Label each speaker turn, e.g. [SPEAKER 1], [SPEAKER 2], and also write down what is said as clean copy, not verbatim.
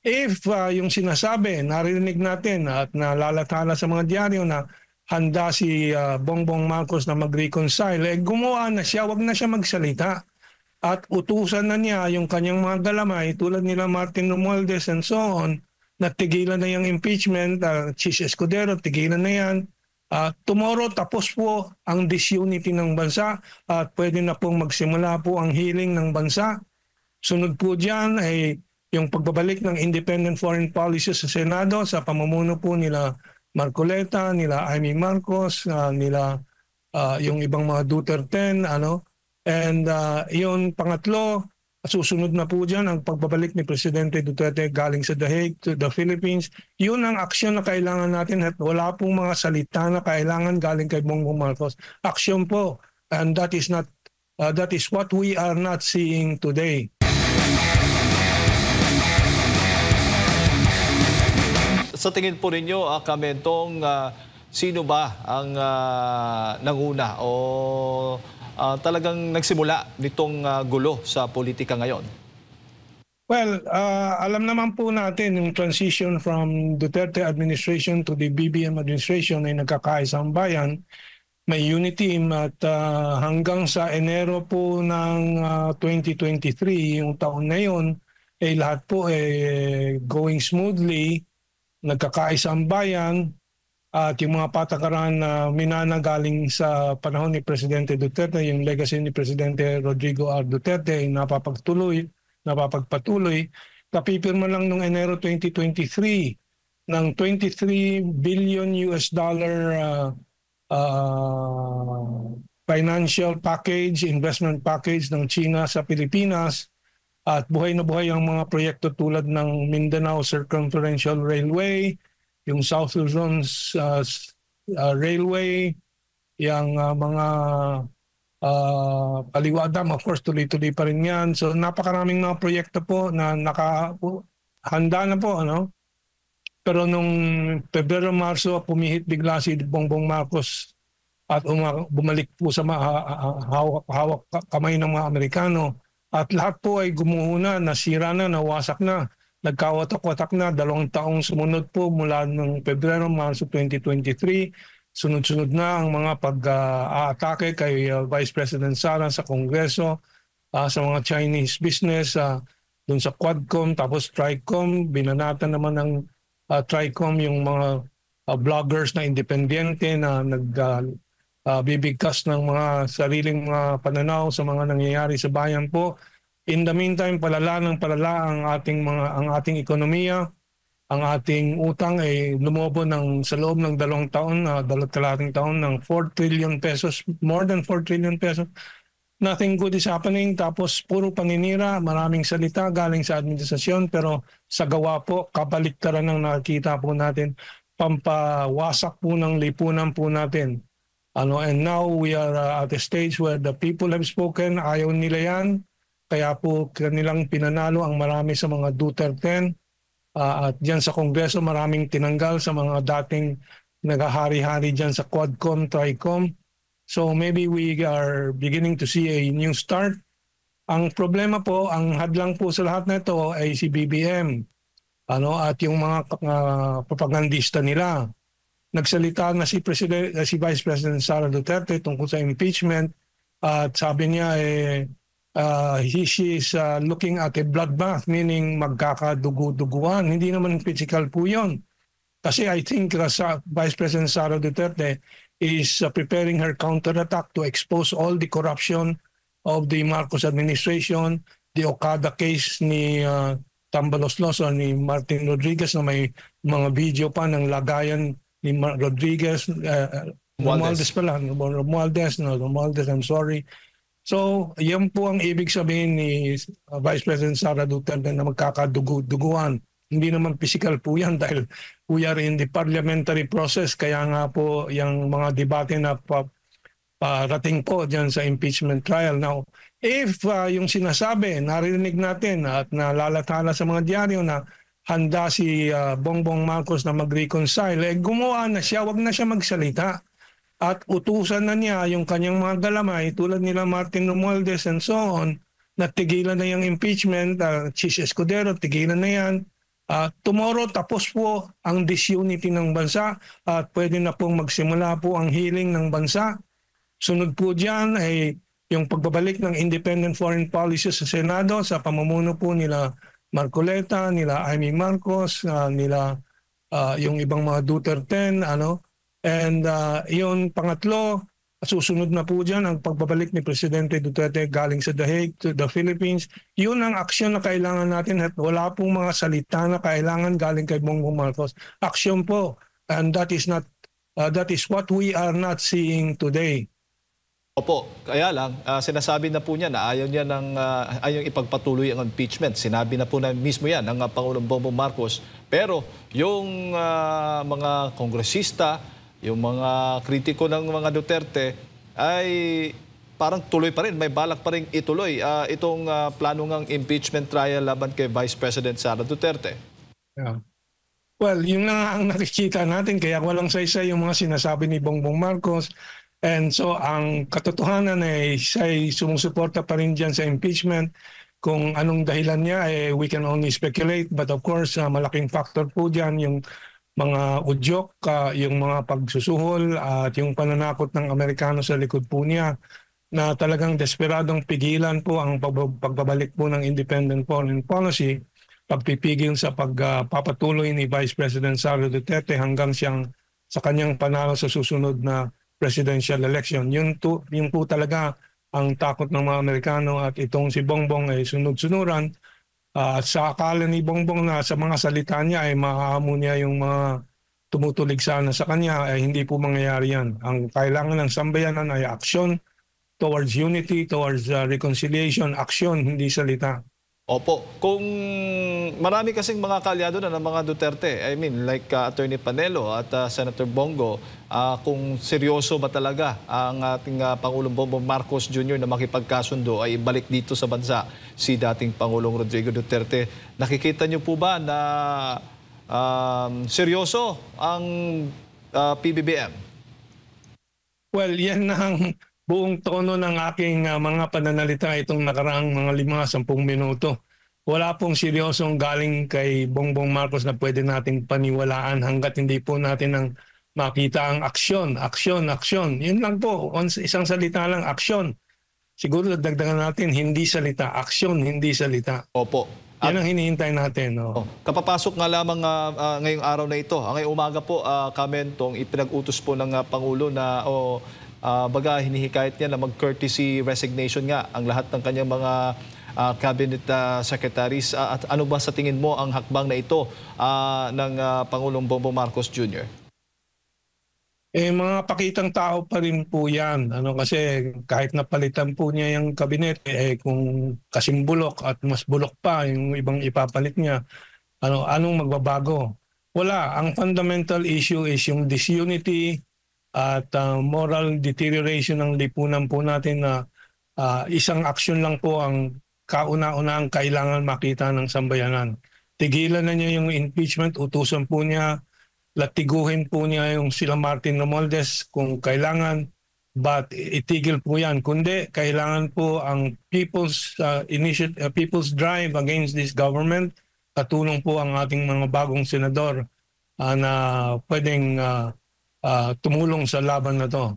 [SPEAKER 1] If yung sinasabi, narinig natin at nalalathala sa mga dyaryo na handa si Bongbong Marcos na mag-reconcile, gumawa na siya, wag na siya magsalita. At utusan na niya yung kanyang mga galamay tulad nila Martin Romualdez and so on, na tigilan na yung impeachment, Chis Escudero, tigilan na yan. Tomorrow tapos po ang disunity ng bansa at pwede na pong magsimula po ang healing ng bansa. Sunod po dyan ay yung pagbabalik ng independent foreign policy sa Senado sa pamumuno po nila Marcoleta, nila Amy Marcos, nila yung ibang mga Duterte, and yung pangatlo, susunod na po dyan ang pagbabalik ni Presidente Duterte galing sa The Hague to the Philippines. Yun ang aksyon na kailangan natin at wala pong mga salita na kailangan galing kay Bongbong Marcos. Aksyon po, and that is what we are not seeing today.
[SPEAKER 2] Sa tingin po ninyo, Kamentong, sino ba ang nanguna o talagang nagsimula nitong gulo sa politika ngayon?
[SPEAKER 1] Well, alam naman po natin yung transition from Duterte administration to the BBM administration ay nagkakaisang bayan. May unity team at hanggang sa Enero po ng 2023, yung taon na yun, lahat po going smoothly, nagkakaisang bayan at yung mga patakaran na minanagaling sa panahon ni Presidente Duterte, yung legacy ni Presidente Rodrigo R. Duterte ay napapagpatuloy. Kapipirma lang noong Enero 2023 ng 23 billion US dollar financial package, investment package ng China sa Pilipinas. At buhay na buhay ang mga proyekto tulad ng Mindanao Circumferential Railway, yung South Luzon Railway, yung mga Kaliwa Dam, of course, tuloy-tuloy pa rin yan. So napakaraming mga proyekto po na handa na po. Pero nung Pebrero-Marso, pumihit bigla si Bongbong Marcos at bumalik po sa hawak kamay ng mga Amerikano. At lahat po ay gumuho na, nasira na, nawasak na, nagkawatak-watak na. 2 taong sumunod po mula ng Pebrero, Marso 2023. Sunod-sunod na ang mga pag-aatake kay Vice President Sara sa Kongreso, sa mga Chinese business, dun sa Quadcom, tapos Tricom. Binanatan naman ng Tricom yung mga vloggers na independyente na bibigkas ng mga sariling mga pananaw sa mga nangyayari sa bayan po. In the meantime, palala ang ating ekonomiya. Ang ating utang ay lumobo sa loob ng 2 taon, 2 taon ng 4 trillion pesos, more than 4 trillion pesos. Nothing good is happening, tapos puro paninira, maraming salita galing sa administrasyon, pero sa gawa po, kabaliktaran ang nakikita po natin, pampawasak po ng lipunan po natin. And now we are at a stage where the people have spoken, ayaw nila yan, kaya po kanilang pinanalo ang marami sa mga Duterte. At dyan sa Kongreso, maraming tinanggal sa mga dating naghahari-hari dyan sa Quadcom, Tricom. So maybe we are beginning to see a new start. Ang problema po, ang hadlang po sa lahat na ito ay si BBM. At yung mga propagandista nila. Nagsalita na si Vice President Sara Duterte tungkol sa impeachment at sabi niya she is looking at a bloodbath, meaning magkakadugo-duguan. Hindi naman physical po yun. Kasi I think Vice President Sara Duterte is preparing her counterattack to expose all the corruption of the Marcos administration, the Okada case ni Tambalos-Los o ni Martin Rodriguez na may mga video pa ng lagayan ni Rodriguez, Romualdez pala, Romualdez, I'm sorry. So, yan po ang ibig sabihin ni Vice President Sara Duterte na magkakaduguan. Hindi naman physical po yan dahil we are in the parliamentary process. Kaya nga po yung mga debate na parating po dyan sa impeachment trial. Now, if yung sinasabi, narinig natin at nalalathala sa mga dyaryo na handa si Bongbong Marcos na mag-reconcile, gumawa na siya, wag na siya magsalita. At utusan na niya yung kanyang mga galamay tulad nila Martin Romualdez and so on, na tigilan na yung impeachment, Chis Escudero, tigilan na yan. Tomorrow tapos po ang disunity ng bansa at pwede na pong magsimula po ang healing ng bansa. Sunod po dyan ay yung pagbabalik ng independent foreign policy sa Senado sa pamumuno po nila Marcoleta, nila Amy Marcos, nila yung ibang mga Duterte, And yung pangatlo, susunod na po dyan ang pagbabalik ni Presidente Duterte galing sa The Hague to the Philippines. Yun ang aksyon na kailangan natin at wala pong mga salita na kailangan galing kay Bongbong Marcos. Aksyon po. And that is what we are not seeing today.
[SPEAKER 2] Opo, kaya lang, sinasabi na po niya na ayaw niya ayaw ipagpatuloy ang impeachment. Sinabi na po na mismo yan ng Pangulong Bongbong Marcos. Pero yung mga kongresista, yung mga kritiko ng mga Duterte ay parang tuloy pa rin, may balak pa rin ituloy itong plano ng impeachment trial laban kay Vice President Sara Duterte.
[SPEAKER 1] Yeah. Well, yun na ang nakikita natin, kaya walang saysay yung mga sinasabi ni Bongbong Marcos. And so ang katotohanan ay siya'y sumusuporta pa rin dyan sa impeachment. Kung anong dahilan niya, we can only speculate. But of course, malaking factor po dyan yung mga udyok, yung mga pagsusuhol at yung pananakot ng Amerikano sa likod po niya na talagang desperadong pigilan po ang pagbabalik po ng independent foreign policy, pagpipigil sa pagpapatuloy ni Vice President Sara Duterte hanggang siyang sa kanyang panalo sa susunod na presidential election. Yun po talaga ang takot ng mga Amerikano at itong si Bongbong ay sunod-sunuran. Sa akala ni Bongbong na sa mga salita niya ay maaamo niya yung mga tumutulig sana sa kanya ay hindi po mangyayari yan. Ang kailangan ng sambayanan ay aksyon towards unity, towards reconciliation, aksyon, hindi salita.
[SPEAKER 2] Opo. Kung marami kasing mga kalyado na ng mga Duterte, I mean like Attorney Panelo at Senator Bongo, kung seryoso ba talaga ang ating Pangulong Bongbong Marcos Jr. na makipagkasundo ay ibalik dito sa bansa si dating Pangulong Rodrigo Duterte. Nakikita niyo po ba na seryoso ang PBBM?
[SPEAKER 1] Well, yan ang buong tono ng aking mga pananalita itong nakaraang mga 5-10 minuto. Wala pong seryosong galing kay Bongbong Marcos na pwede nating paniwalaan hanggat hindi po natin ang makita ang aksyon, aksyon, aksyon. Yun lang po, isang salita lang, aksyon. Siguro dagdagan natin, hindi salita, aksyon, hindi salita.
[SPEAKER 2] Opo.
[SPEAKER 1] Yan ang hinihintay natin. No?
[SPEAKER 2] Kapapasok nga lamang ngayong araw na ito. Ngayong umaga po, Kamentong, ipinag-utos po ng Pangulo na baga hinihikayat niya na mag-courtesy resignation nga ang lahat ng kanyang mga cabinet secretaries. At ano ba sa tingin mo ang hakbang na ito ng Pangulong Bongbong Marcos Jr.?
[SPEAKER 1] Mga pakitang tao pa rin po yan. Kasi kahit napalitan po niya yung kabinete, kung kasing bulok at mas bulok pa yung ibang ipapalit niya, anong magbabago? Wala. Ang fundamental issue is yung disunity at moral deterioration ng lipunan po natin na isang aksyon lang po ang kauna-unahang kailangan makita ng sambayanan. Tigilan na niya yung impeachment, utusan po niya, latiguhin po niya yung sila Martin Romualdez kung kailangan, but itigil po yan. Kundi kailangan po ang people's drive against this government. Katulong po ang ating mga bagong senador na pwedeng tumulong sa laban na to.